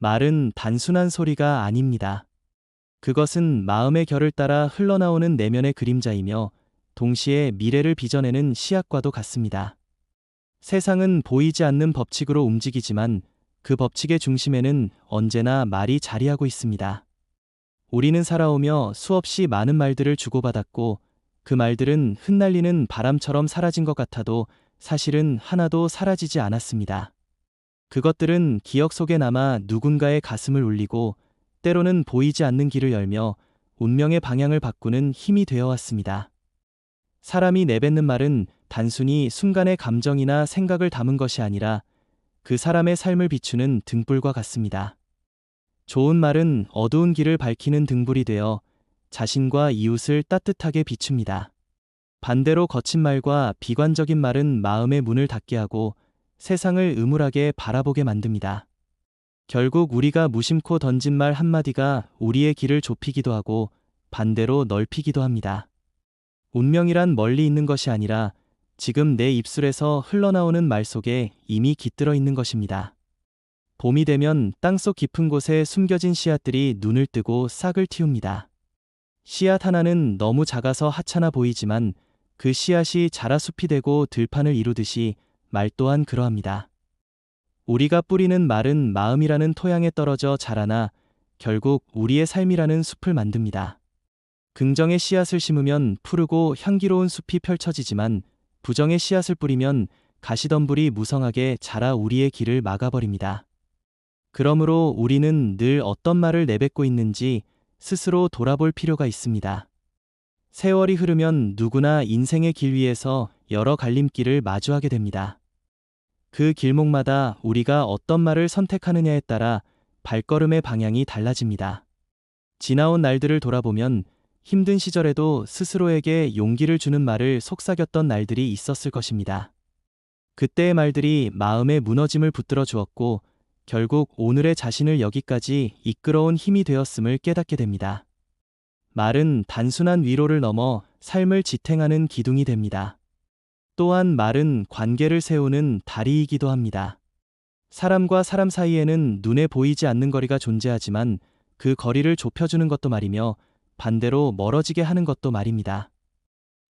말은 단순한 소리가 아닙니다. 그것은 마음의 결을 따라 흘러나오는 내면의 그림자이며 동시에 미래를 빚어내는 씨앗과도 같습니다. 세상은 보이지 않는 법칙으로 움직이지만 그 법칙의 중심에는 언제나 말이 자리하고 있습니다. 우리는 살아오며 수없이 많은 말들을 주고받았고 그 말들은 흩날리는 바람처럼 사라진 것 같아도 사실은 하나도 사라지지 않았습니다. 그것들은 기억 속에 남아 누군가의 가슴을 울리고 때로는 보이지 않는 길을 열며 운명의 방향을 바꾸는 힘이 되어 왔습니다. 사람이 내뱉는 말은 단순히 순간의 감정이나 생각을 담은 것이 아니라 그 사람의 삶을 비추는 등불과 같습니다. 좋은 말은 어두운 길을 밝히는 등불이 되어 자신과 이웃을 따뜻하게 비춥니다. 반대로 거친 말과 비관적인 말은 마음의 문을 닫게 하고 세상을 음울하게 바라보게 만듭니다. 결국 우리가 무심코 던진 말 한마디가 우리의 길을 좁히기도 하고 반대로 넓히기도 합니다. 운명이란 멀리 있는 것이 아니라 지금 내 입술에서 흘러나오는 말 속에 이미 깃들어 있는 것입니다. 봄이 되면 땅속 깊은 곳에 숨겨진 씨앗들이 눈을 뜨고 싹을 틔웁니다. 씨앗 하나는 너무 작아서 하찮아 보이지만 그 씨앗이 자라 숲이 되고 들판을 이루듯이 말 또한 그러합니다. 우리가 뿌리는 말은 마음이라는 토양에 떨어져 자라나 결국 우리의 삶이라는 숲을 만듭니다. 긍정의 씨앗을 심으면 푸르고 향기로운 숲이 펼쳐지지만 부정의 씨앗을 뿌리면 가시덤불이 무성하게 자라 우리의 길을 막아버립니다. 그러므로 우리는 늘 어떤 말을 내뱉고 있는지 스스로 돌아볼 필요가 있습니다. 세월이 흐르면 누구나 인생의 길 위에서 여러 갈림길을 마주하게 됩니다. 그 길목마다 우리가 어떤 말을 선택하느냐에 따라 발걸음의 방향이 달라집니다. 지나온 날들을 돌아보면 힘든 시절에도 스스로에게 용기를 주는 말을 속삭였던 날들이 있었을 것입니다. 그때의 말들이 마음의 무너짐을 붙들어 주었고 결국 오늘의 자신을 여기까지 이끌어온 힘이 되었음을 깨닫게 됩니다. 말은 단순한 위로를 넘어 삶을 지탱하는 기둥이 됩니다. 또한 말은 관계를 세우는 다리이기도 합니다. 사람과 사람 사이에는 눈에 보이지 않는 거리가 존재하지만 그 거리를 좁혀주는 것도 말이며 반대로 멀어지게 하는 것도 말입니다.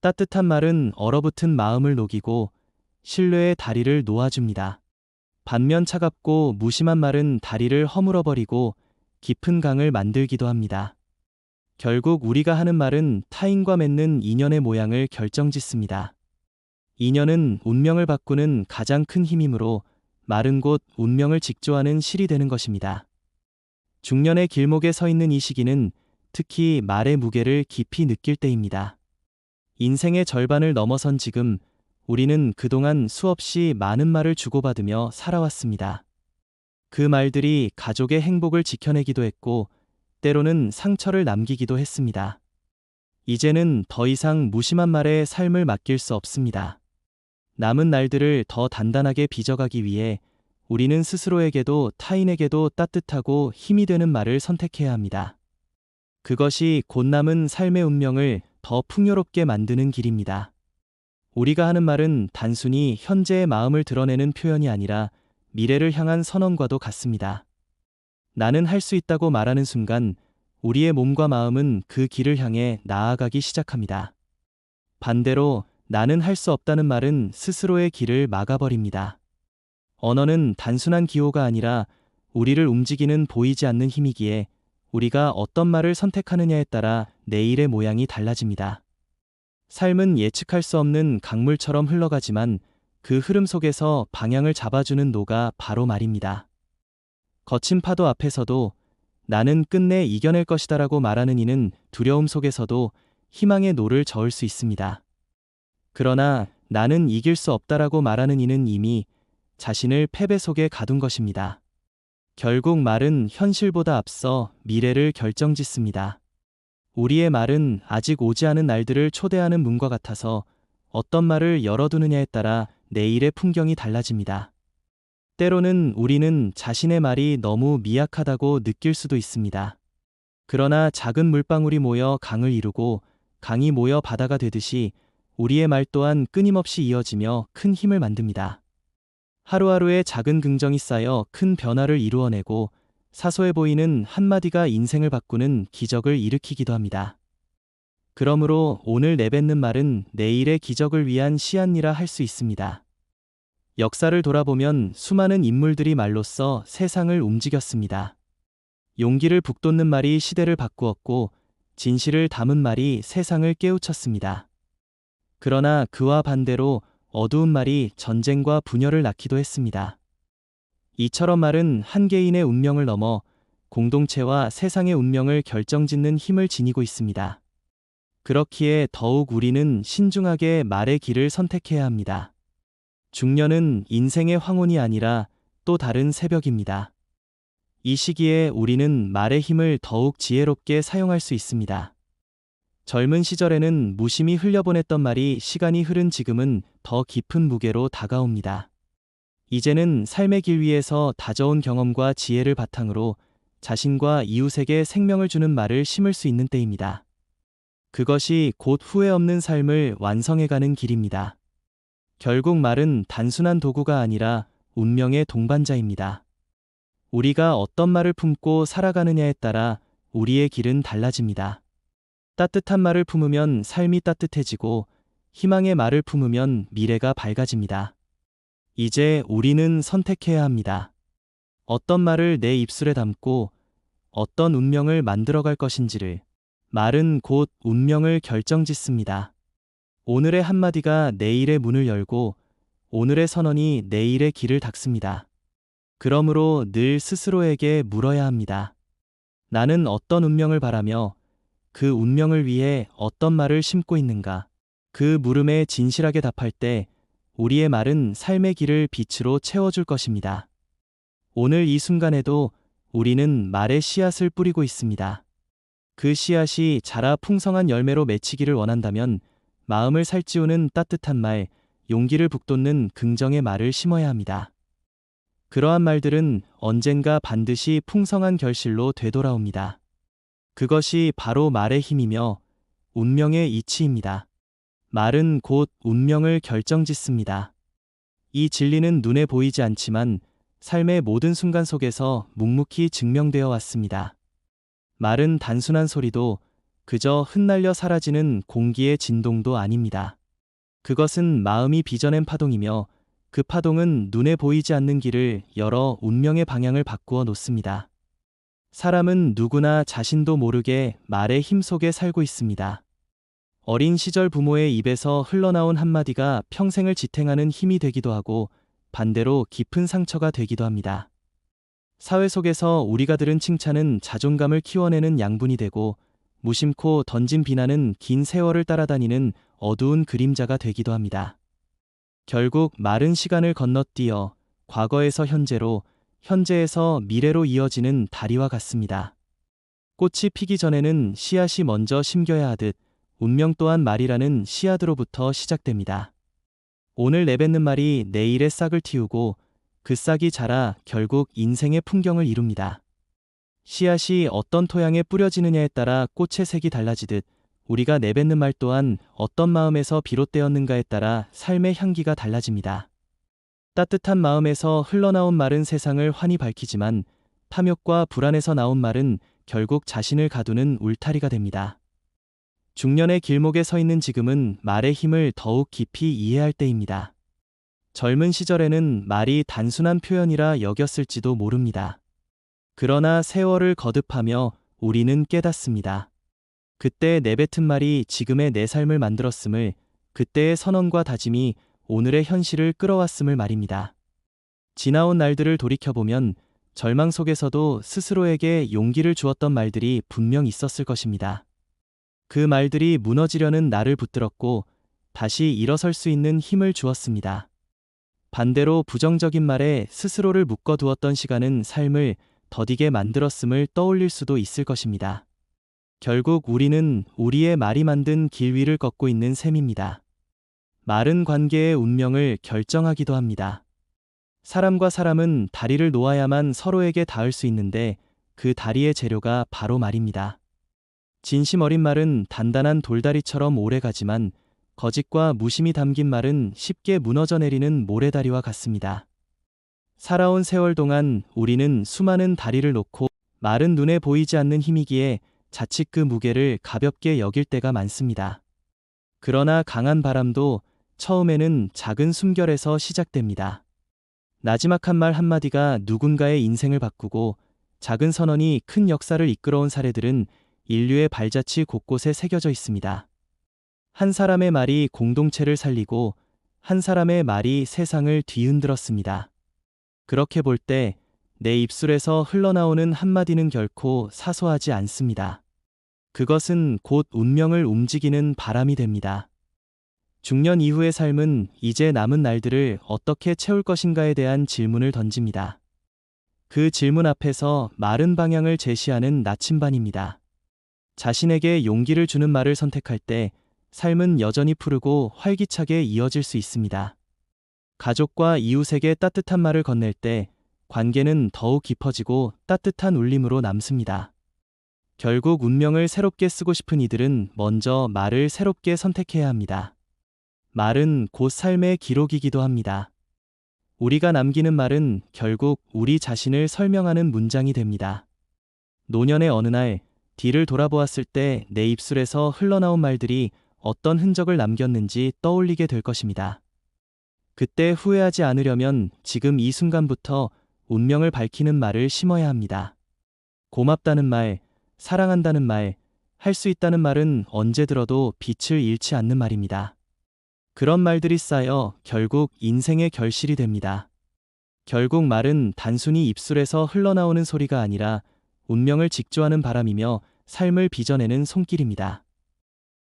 따뜻한 말은 얼어붙은 마음을 녹이고 신뢰의 다리를 놓아줍니다. 반면 차갑고 무심한 말은 다리를 허물어버리고 깊은 강을 만들기도 합니다. 결국 우리가 하는 말은 타인과 맺는 인연의 모양을 결정짓습니다. 인연은 운명을 바꾸는 가장 큰 힘이므로 말은 곧 운명을 직조하는 실이 되는 것입니다. 중년의 길목에 서 있는 이 시기는 특히 말의 무게를 깊이 느낄 때입니다. 인생의 절반을 넘어선 지금 우리는 그동안 수없이 많은 말을 주고받으며 살아왔습니다. 그 말들이 가족의 행복을 지켜내기도 했고 때로는 상처를 남기기도 했습니다. 이제는 더 이상 무심한 말에 삶을 맡길 수 없습니다. 남은 날들을 더 단단하게 빚어가기 위해 우리는 스스로에게도 타인에게도 따뜻하고 힘이 되는 말을 선택해야 합니다. 그것이 곧 남은 삶의 운명을 더 풍요롭게 만드는 길입니다. 우리가 하는 말은 단순히 현재의 마음을 드러내는 표현이 아니라 미래를 향한 선언과도 같습니다. 나는 할 수 있다고 말하는 순간 우리의 몸과 마음은 그 길을 향해 나아가기 시작합니다. 반대로 나는 할 수 없다는 말은 스스로의 길을 막아버립니다. 언어는 단순한 기호가 아니라 우리를 움직이는 보이지 않는 힘이기에 우리가 어떤 말을 선택하느냐에 따라 내일의 모양이 달라집니다. 삶은 예측할 수 없는 강물처럼 흘러가지만 그 흐름 속에서 방향을 잡아주는 노가 바로 말입니다. 거친 파도 앞에서도 나는 끝내 이겨낼 것이다라고 말하는 이는 두려움 속에서도 희망의 노를 저을 수 있습니다. 그러나 나는 이길 수 없다라고 말하는 이는 이미 자신을 패배 속에 가둔 것입니다. 결국 말은 현실보다 앞서 미래를 결정짓습니다. 우리의 말은 아직 오지 않은 날들을 초대하는 문과 같아서 어떤 말을 열어두느냐에 따라 내일의 풍경이 달라집니다. 때로는 우리는 자신의 말이 너무 미약하다고 느낄 수도 있습니다. 그러나 작은 물방울이 모여 강을 이루고 강이 모여 바다가 되듯이 우리의 말 또한 끊임없이 이어지며 큰 힘을 만듭니다. 하루하루의 작은 긍정이 쌓여 큰 변화를 이루어내고 사소해 보이는 한마디가 인생을 바꾸는 기적을 일으키기도 합니다. 그러므로 오늘 내뱉는 말은 내일의 기적을 위한 씨앗이라 할 수 있습니다. 역사를 돌아보면 수많은 인물들이 말로써 세상을 움직였습니다. 용기를 북돋는 말이 시대를 바꾸었고 진실을 담은 말이 세상을 깨우쳤습니다. 그러나 그와 반대로 어두운 말이 전쟁과 분열을 낳기도 했습니다. 이처럼 말은 한 개인의 운명을 넘어 공동체와 세상의 운명을 결정짓는 힘을 지니고 있습니다. 그렇기에 더욱 우리는 신중하게 말의 길을 선택해야 합니다. 중년은 인생의 황혼이 아니라 또 다른 새벽입니다. 이 시기에 우리는 말의 힘을 더욱 지혜롭게 사용할 수 있습니다. 젊은 시절에는 무심히 흘려보냈던 말이 시간이 흐른 지금은 더 깊은 무게로 다가옵니다. 이제는 삶의 길 위에서 다져온 경험과 지혜를 바탕으로 자신과 이웃에게 생명을 주는 말을 심을 수 있는 때입니다. 그것이 곧 후회 없는 삶을 완성해가는 길입니다. 결국 말은 단순한 도구가 아니라 운명의 동반자입니다. 우리가 어떤 말을 품고 살아가느냐에 따라 우리의 길은 달라집니다. 따뜻한 말을 품으면 삶이 따뜻해지고 희망의 말을 품으면 미래가 밝아집니다. 이제 우리는 선택해야 합니다. 어떤 말을 내 입술에 담고 어떤 운명을 만들어갈 것인지를. 말은 곧 운명을 결정짓습니다. 오늘의 한마디가 내일의 문을 열고 오늘의 선언이 내일의 길을 닫습니다. 그러므로 늘 스스로에게 물어야 합니다. 나는 어떤 운명을 바라며 그 운명을 위해 어떤 말을 심고 있는가? 그 물음에 진실하게 답할 때 우리의 말은 삶의 길을 빛으로 채워줄 것입니다. 오늘 이 순간에도 우리는 말의 씨앗을 뿌리고 있습니다. 그 씨앗이 자라 풍성한 열매로 맺히기를 원한다면 마음을 살찌우는 따뜻한 말, 용기를 북돋는 긍정의 말을 심어야 합니다. 그러한 말들은 언젠가 반드시 풍성한 결실로 되돌아옵니다. 그것이 바로 말의 힘이며 운명의 이치입니다. 말은 곧 운명을 결정짓습니다. 이 진리는 눈에 보이지 않지만 삶의 모든 순간 속에서 묵묵히 증명되어 왔습니다. 말은 단순한 소리도 그저 흩날려 사라지는 공기의 진동도 아닙니다. 그것은 마음이 빚어낸 파동이며 그 파동은 눈에 보이지 않는 길을 열어 운명의 방향을 바꾸어 놓습니다. 사람은 누구나 자신도 모르게 말의 힘 속에 살고 있습니다. 어린 시절 부모의 입에서 흘러나온 한마디가 평생을 지탱하는 힘이 되기도 하고 반대로 깊은 상처가 되기도 합니다. 사회 속에서 우리가 들은 칭찬은 자존감을 키워내는 양분이 되고 무심코 던진 비난은 긴 세월을 따라다니는 어두운 그림자가 되기도 합니다. 결국 말은 시간을 건너뛰어 과거에서 현재로, 현재에서 미래로 이어지는 다리와 같습니다. 꽃이 피기 전에는 씨앗이 먼저 심겨야 하듯 운명 또한 말이라는 씨앗으로부터 시작됩니다. 오늘 내뱉는 말이 내일의 싹을 틔우고 그 싹이 자라 결국 인생의 풍경을 이룹니다. 씨앗이 어떤 토양에 뿌려지느냐에 따라 꽃의 색이 달라지듯 우리가 내뱉는 말 또한 어떤 마음에서 비롯되었는가에 따라 삶의 향기가 달라집니다. 따뜻한 마음에서 흘러나온 말은 세상을 환히 밝히지만 탐욕과 불안에서 나온 말은 결국 자신을 가두는 울타리가 됩니다. 중년의 길목에 서 있는 지금은 말의 힘을 더욱 깊이 이해할 때입니다. 젊은 시절에는 말이 단순한 표현이라 여겼을지도 모릅니다. 그러나 세월을 거듭하며 우리는 깨닫습니다. 그때 내뱉은 말이 지금의 내 삶을 만들었음을, 그때의 선언과 다짐이 오늘의 현실을 끌어왔음을 말입니다. 지나온 날들을 돌이켜보면 절망 속에서도 스스로에게 용기를 주었던 말들이 분명 있었을 것입니다. 그 말들이 무너지려는 나를 붙들었고 다시 일어설 수 있는 힘을 주었습니다. 반대로 부정적인 말에 스스로를 묶어두었던 시간은 삶을 더디게 만들었음을 떠올릴 수도 있을 것입니다. 결국 우리는 우리의 말이 만든 길 위를 걷고 있는 셈입니다. 말은 관계의 운명을 결정하기도 합니다. 사람과 사람은 다리를 놓아야만 서로에게 닿을 수 있는데 그 다리의 재료가 바로 말입니다. 진심 어린 말은 단단한 돌다리처럼 오래가지만 거짓과 무심이 담긴 말은 쉽게 무너져 내리는 모래다리와 같습니다. 살아온 세월 동안 우리는 수많은 다리를 놓고 말은 눈에 보이지 않는 힘이기에 자칫 그 무게를 가볍게 여길 때가 많습니다. 그러나 강한 바람도 처음에는 작은 숨결에서 시작됩니다. 나지막한 말 한마디가 누군가의 인생을 바꾸고 작은 선언이 큰 역사를 이끌어온 사례들은 인류의 발자취 곳곳에 새겨져 있습니다. 한 사람의 말이 공동체를 살리고 한 사람의 말이 세상을 뒤흔들었습니다. 그렇게 볼 때 내 입술에서 흘러나오는 한마디는 결코 사소하지 않습니다. 그것은 곧 운명을 움직이는 바람이 됩니다. 중년 이후의 삶은 이제 남은 날들을 어떻게 채울 것인가에 대한 질문을 던집니다. 그 질문 앞에서 마른 방향을 제시하는 나침반입니다. 자신에게 용기를 주는 말을 선택할 때 삶은 여전히 푸르고 활기차게 이어질 수 있습니다. 가족과 이웃에게 따뜻한 말을 건넬 때 관계는 더욱 깊어지고 따뜻한 울림으로 남습니다. 결국 운명을 새롭게 쓰고 싶은 이들은 먼저 말을 새롭게 선택해야 합니다. 말은 곧 삶의 기록이기도 합니다. 우리가 남기는 말은 결국 우리 자신을 설명하는 문장이 됩니다. 노년의 어느 날 뒤를 돌아보았을 때 내 입술에서 흘러나온 말들이 어떤 흔적을 남겼는지 떠올리게 될 것입니다. 그때 후회하지 않으려면 지금 이 순간부터 운명을 밝히는 말을 심어야 합니다. 고맙다는 말, 사랑한다는 말, 할 수 있다는 말은 언제 들어도 빛을 잃지 않는 말입니다. 그런 말들이 쌓여 결국 인생의 결실이 됩니다. 결국 말은 단순히 입술에서 흘러나오는 소리가 아니라 운명을 직조하는 바람이며 삶을 빚어내는 손길입니다.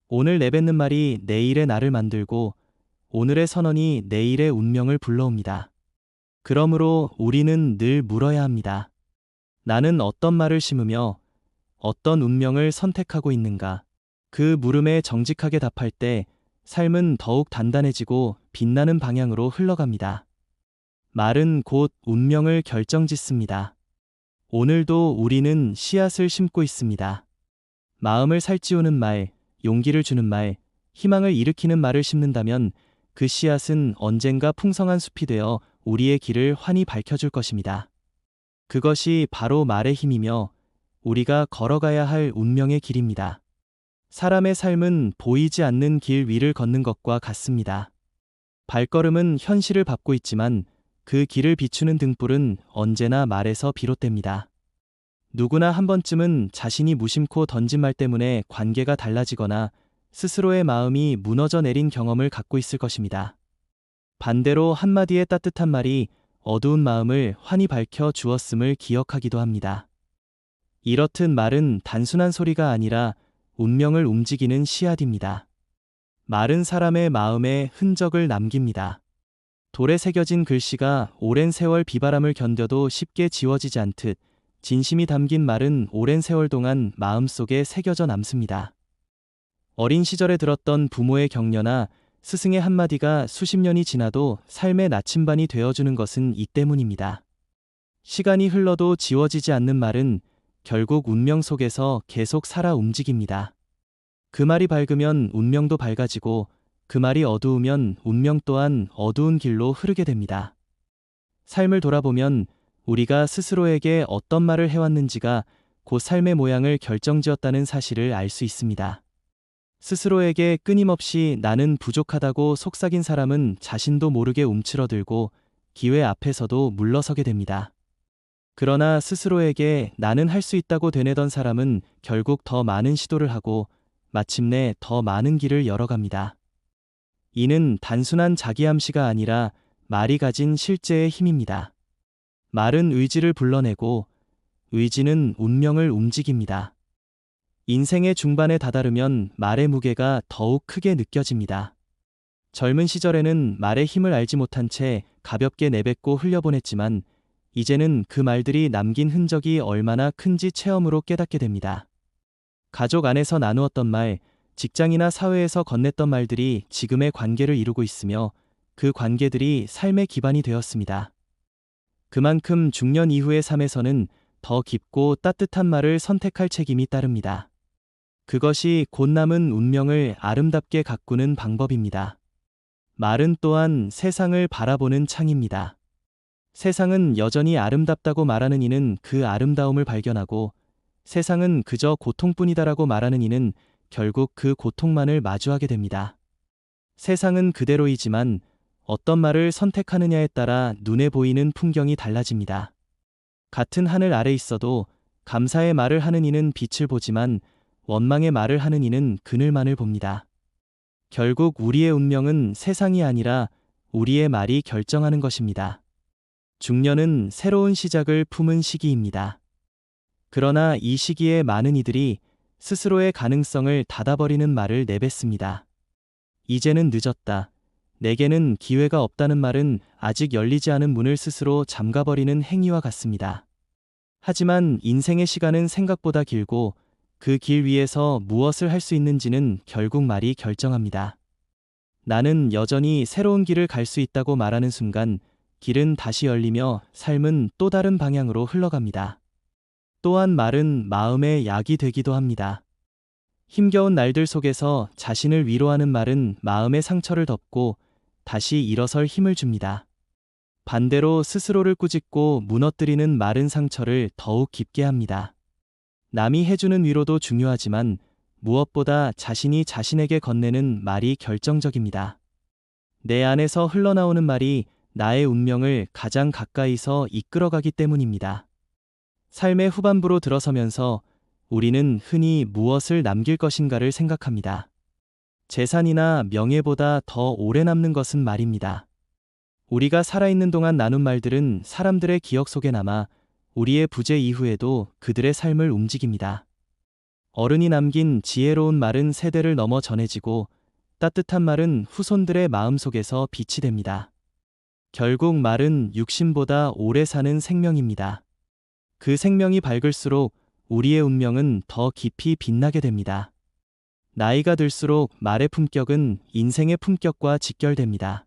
오늘 내뱉는 말이 내일의 나를 만들고 오늘의 선언이 내일의 운명을 불러옵니다. 그러므로 우리는 늘 물어야 합니다. 나는 어떤 말을 심으며 어떤 운명을 선택하고 있는가? 그 물음에 정직하게 답할 때 삶은 더욱 단단해지고 빛나는 방향으로 흘러갑니다. 말은 곧 운명을 결정짓습니다. 오늘도 우리는 씨앗을 심고 있습니다. 마음을 살찌우는 말, 용기를 주는 말, 희망을 일으키는 말을 심는다면 그 씨앗은 언젠가 풍성한 숲이 되어 우리의 길을 환히 밝혀줄 것입니다. 그것이 바로 말의 힘이며 우리가 걸어가야 할 운명의 길입니다. 사람의 삶은 보이지 않는 길 위를 걷는 것과 같습니다. 발걸음은 현실을 밟고 있지만 그 길을 비추는 등불은 언제나 말에서 비롯됩니다. 누구나 한 번쯤은 자신이 무심코 던진 말 때문에 관계가 달라지거나 스스로의 마음이 무너져 내린 경험을 갖고 있을 것입니다. 반대로 한마디의 따뜻한 말이 어두운 마음을 환히 밝혀 주었음을 기억하기도 합니다. 이렇듯 말은 단순한 소리가 아니라 운명을 움직이는 씨앗입니다. 말은 사람의 마음에 흔적을 남깁니다. 돌에 새겨진 글씨가 오랜 세월 비바람을 견뎌도 쉽게 지워지지 않듯 진심이 담긴 말은 오랜 세월 동안 마음속에 새겨져 남습니다. 어린 시절에 들었던 부모의 격려나 스승의 한마디가 수십 년이 지나도 삶의 나침반이 되어주는 것은 이 때문입니다. 시간이 흘러도 지워지지 않는 말은 결국 운명 속에서 계속 살아 움직입니다. 그 말이 밝으면 운명도 밝아지고 그 말이 어두우면 운명 또한 어두운 길로 흐르게 됩니다. 삶을 돌아보면 우리가 스스로에게 어떤 말을 해왔는지가 곧 삶의 모양을 결정지었다는 사실을 알 수 있습니다. 스스로에게 끊임없이 나는 부족하다고 속삭인 사람은 자신도 모르게 움츠러들고 기회 앞에서도 물러서게 됩니다. 그러나 스스로에게 나는 할 수 있다고 되뇌던 사람은 결국 더 많은 시도를 하고 마침내 더 많은 길을 열어갑니다. 이는 단순한 자기암시가 아니라 말이 가진 실제의 힘입니다. 말은 의지를 불러내고 의지는 운명을 움직입니다. 인생의 중반에 다다르면 말의 무게가 더욱 크게 느껴집니다. 젊은 시절에는 말의 힘을 알지 못한 채 가볍게 내뱉고 흘려보냈지만 이제는 그 말들이 남긴 흔적이 얼마나 큰지 체험으로 깨닫게 됩니다. 가족 안에서 나누었던 말, 직장이나 사회에서 건넸던 말들이 지금의 관계를 이루고 있으며 그 관계들이 삶의 기반이 되었습니다. 그만큼 중년 이후의 삶에서는 더 깊고 따뜻한 말을 선택할 책임이 따릅니다. 그것이 곧 남은 운명을 아름답게 가꾸는 방법입니다. 말은 또한 세상을 바라보는 창입니다. 세상은 여전히 아름답다고 말하는 이는 그 아름다움을 발견하고, 세상은 그저 고통뿐이다라고 말하는 이는 결국 그 고통만을 마주하게 됩니다. 세상은 그대로이지만 어떤 말을 선택하느냐에 따라 눈에 보이는 풍경이 달라집니다. 같은 하늘 아래 있어도 감사의 말을 하는 이는 빛을 보지만 원망의 말을 하는 이는 그늘만을 봅니다. 결국 우리의 운명은 세상이 아니라 우리의 말이 결정하는 것입니다. 중년은 새로운 시작을 품은 시기입니다. 그러나 이 시기에 많은 이들이 스스로의 가능성을 닫아버리는 말을 내뱉습니다. 이제는 늦었다. 내게는 기회가 없다는 말은 아직 열리지 않은 문을 스스로 잠가버리는 행위와 같습니다. 하지만 인생의 시간은 생각보다 길고 그 길 위에서 무엇을 할 수 있는지는 결국 말이 결정합니다. 나는 여전히 새로운 길을 갈 수 있다고 말하는 순간 길은 다시 열리며 삶은 또 다른 방향으로 흘러갑니다. 또한 말은 마음의 약이 되기도 합니다. 힘겨운 날들 속에서 자신을 위로하는 말은 마음의 상처를 덮고 다시 일어설 힘을 줍니다. 반대로 스스로를 꾸짖고 무너뜨리는 말은 상처를 더욱 깊게 합니다. 남이 해주는 위로도 중요하지만 무엇보다 자신이 자신에게 건네는 말이 결정적입니다. 내 안에서 흘러나오는 말이 나의 운명을 가장 가까이서 이끌어가기 때문입니다. 삶의 후반부로 들어서면서 우리는 흔히 무엇을 남길 것인가를 생각합니다. 재산이나 명예보다 더 오래 남는 것은 말입니다. 우리가 살아있는 동안 나눈 말들은 사람들의 기억 속에 남아 우리의 부재 이후에도 그들의 삶을 움직입니다. 어른이 남긴 지혜로운 말은 세대를 넘어 전해지고 따뜻한 말은 후손들의 마음속에서 빛이 됩니다. 결국 말은 육신보다 오래 사는 생명입니다. 그 생명이 밝을수록 우리의 운명은 더 깊이 빛나게 됩니다. 나이가 들수록 말의 품격은 인생의 품격과 직결됩니다.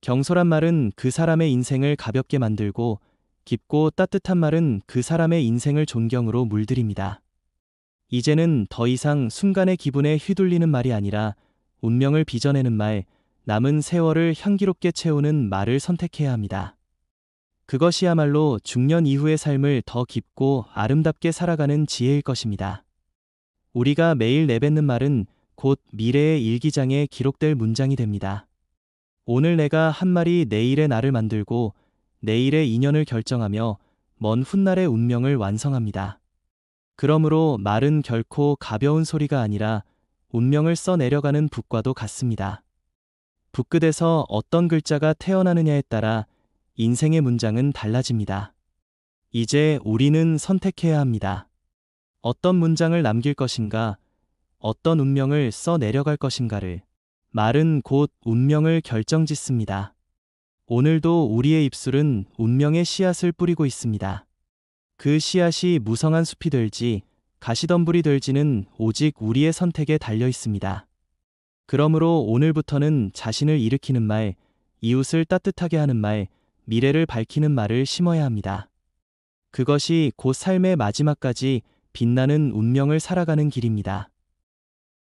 경솔한 말은 그 사람의 인생을 가볍게 만들고 깊고 따뜻한 말은 그 사람의 인생을 존경으로 물들입니다. 이제는 더 이상 순간의 기분에 휘둘리는 말이 아니라 운명을 빚어내는 말, 남은 세월을 향기롭게 채우는 말을 선택해야 합니다. 그것이야말로 중년 이후의 삶을 더 깊고 아름답게 살아가는 지혜일 것입니다. 우리가 매일 내뱉는 말은 곧 미래의 일기장에 기록될 문장이 됩니다. 오늘 내가 한 말이 내일의 나를 만들고 내일의 인연을 결정하며 먼 훗날의 운명을 완성합니다. 그러므로 말은 결코 가벼운 소리가 아니라 운명을 써내려가는 붓과도 같습니다. 붓끝에서 어떤 글자가 태어나느냐에 따라 인생의 문장은 달라집니다. 이제 우리는 선택해야 합니다. 어떤 문장을 남길 것인가, 어떤 운명을 써내려갈 것인가를. 말은 곧 운명을 결정짓습니다. 오늘도 우리의 입술은 운명의 씨앗을 뿌리고 있습니다. 그 씨앗이 무성한 숲이 될지 가시덤불이 될지는 오직 우리의 선택에 달려 있습니다. 그러므로 오늘부터는 자신을 일으키는 말, 이웃을 따뜻하게 하는 말, 미래를 밝히는 말을 심어야 합니다. 그것이 곧 삶의 마지막까지 빛나는 운명을 살아가는 길입니다.